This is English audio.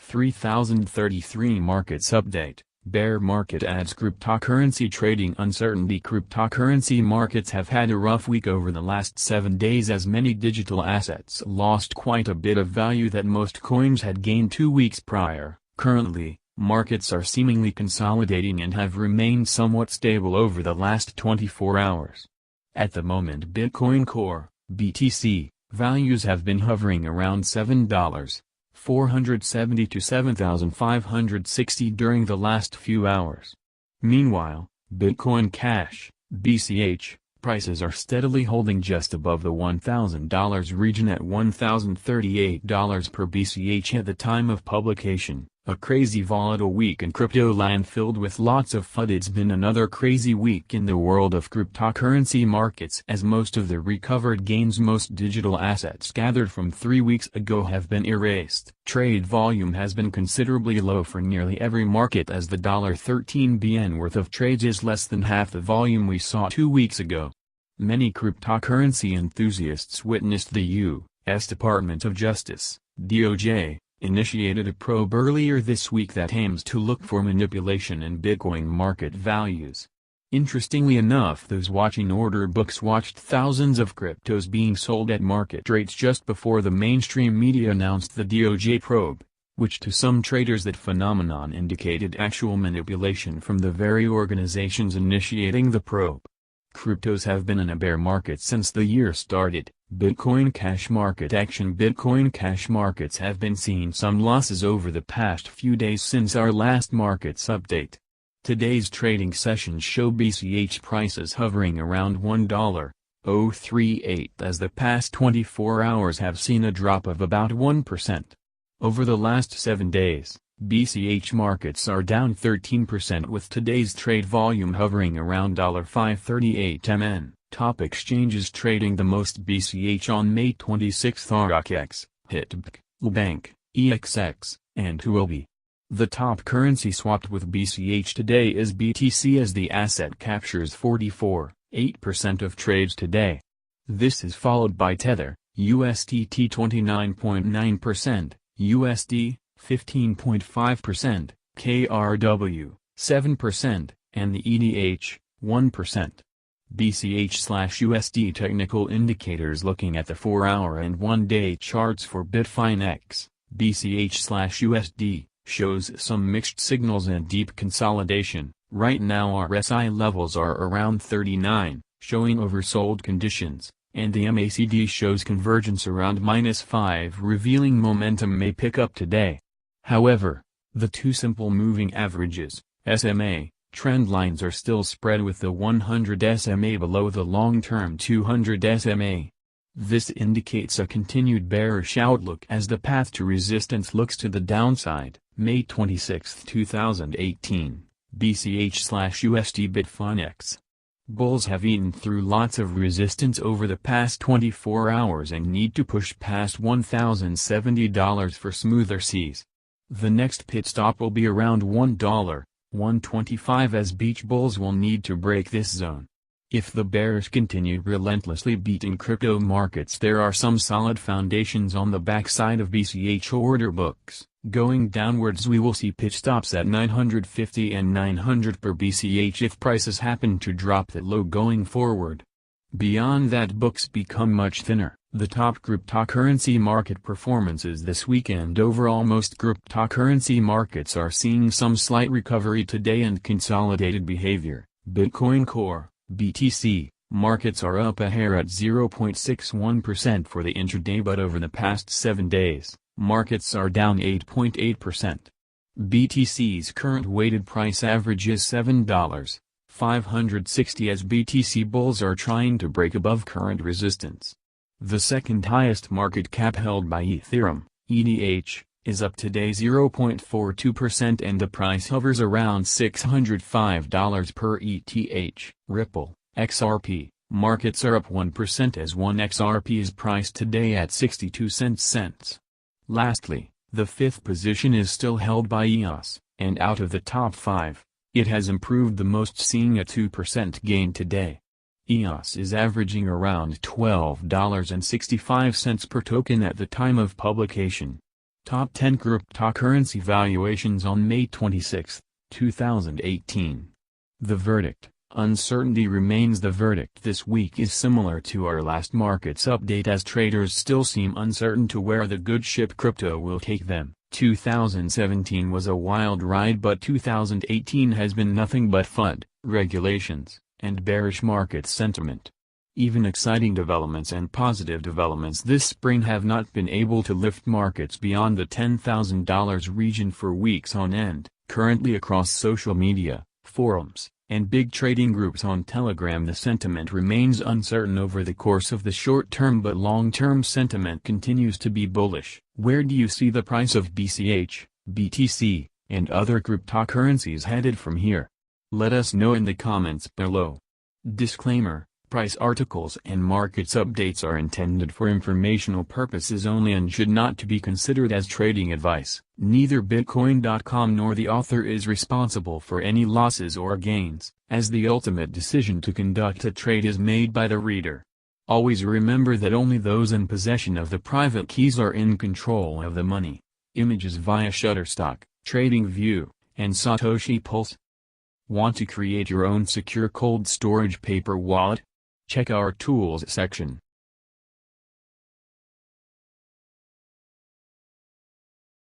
3033 Markets Update. Bear market adds cryptocurrency trading uncertainty. Cryptocurrency markets have had a rough week over the last 7 days as many digital assets lost quite a bit of value that most coins had gained 2 weeks prior. Currently, markets are seemingly consolidating and have remained somewhat stable over the last 24 hours. At the moment, Bitcoin Core (BTC) values have been hovering around $7,470 to $7,560 during the last few hours. Meanwhile, Bitcoin Cash (BCH) prices are steadily holding just above the $1,000 region at $1,038 per BCH at the time of publication. A crazy volatile week in crypto land filled with lots of FUD. It's been another crazy week in the world of cryptocurrency markets as most of the recovered gains most digital assets gathered from 3 weeks ago have been erased. Trade volume has been considerably low for nearly every market as the $13 billion worth of trades is less than half the volume we saw 2 weeks ago. Many cryptocurrency enthusiasts witnessed the U.S. Department of Justice, DOJ, initiated a probe earlier this week that aims to look for manipulation in Bitcoin market values. Interestingly enough, those watching order books watched thousands of cryptos being sold at market rates just before the mainstream media announced the DOJ probe, which to some traders that phenomenon indicated actual manipulation from the very organizations initiating the probe. Cryptos have been in a bear market since the year started. Bitcoin Cash market action. Bitcoin Cash markets have been seeing some losses over the past few days since our last markets update. Today's trading sessions show BCH prices hovering around $1.038 as the past 24 hours have seen a drop of about 1%. Over the last 7 days, BCH markets are down 13% with today's trade volume hovering around $538 MN. Top exchanges trading the most BCH on May 26: RockX, Hitbk, Bank, EXX, and Huobi. The top currency swapped with BCH today is BTC as the asset captures 44.8% of trades today. This is followed by Tether, USDT 29.9%, USD 15.5%, KRW 7%, and the ETH 1%. BCH/USD technical indicators. Looking at the 4-hour and 1-day charts for Bitfinex, BCH/USD shows some mixed signals and deep consolidation. Right now RSI levels are around 39, showing oversold conditions, and the MACD shows convergence around -5, revealing momentum may pick up today. However, the two simple moving averages, SMA, trend lines are still spread with the 100 SMA below the long-term 200 SMA. This indicates a continued bearish outlook as the path to resistance looks to the downside. May 26, 2018, BCH/USD Bitfinex. Bulls have eaten through lots of resistance over the past 24 hours and need to push past $1,070 for smoother seas. The next pit stop will be around $1.125 as beach bulls will need to break this zone. If the bears continue relentlessly beating crypto markets, there are some solid foundations on the backside of BCH order books. Going downwards, we will see pit stops at 950 and 900 per BCH if prices happen to drop that low going forward. Beyond that, books become much thinner. The top cryptocurrency market performances this weekend. Overall, most cryptocurrency markets are seeing some slight recovery today and consolidated behavior. Bitcoin Core (BTC) markets are up a hair at 0.61% for the intraday, but over the past 7 days, markets are down 8.8%. BTC's current weighted price average is $7.560 as BTC bulls are trying to break above current resistance. The second highest market cap held by Ethereum, ETH, is up today 0.42% and the price hovers around $605 per ETH. Ripple, XRP, markets are up 1% as 1 XRP is priced today at 62 cents. Lastly, the fifth position is still held by EOS, and out of the top 5, it has improved the most, seeing a 2% gain today. EOS is averaging around $12.65 per token at the time of publication. Top 10 Cryptocurrency Valuations on May 26, 2018. The verdict: uncertainty remains. The verdict this week is similar to our last markets update, as traders still seem uncertain to where the good ship crypto will take them. 2017 was a wild ride, but 2018 has been nothing but FUD, regulations, and bearish market sentiment. Even exciting developments and positive developments this spring have not been able to lift markets beyond the $10,000 region for weeks on end. Currently, across social media, forums, and big trading groups on Telegram, the sentiment remains uncertain over the course of the short term, but long-term sentiment continues to be bullish. Where do you see the price of BCH, BTC, and other cryptocurrencies headed from here? Let us know in the comments below. Disclaimer: price articles and markets updates are intended for informational purposes only and should not to be considered as trading advice. Neither Bitcoin.com nor the author is responsible for any losses or gains, as the ultimate decision to conduct a trade is made by the reader. Always remember that only those in possession of the private keys are in control of the money. Images via Shutterstock, TradingView, and Satoshi Pulse. Want to create your own secure cold storage paper wallet? Check our tools section.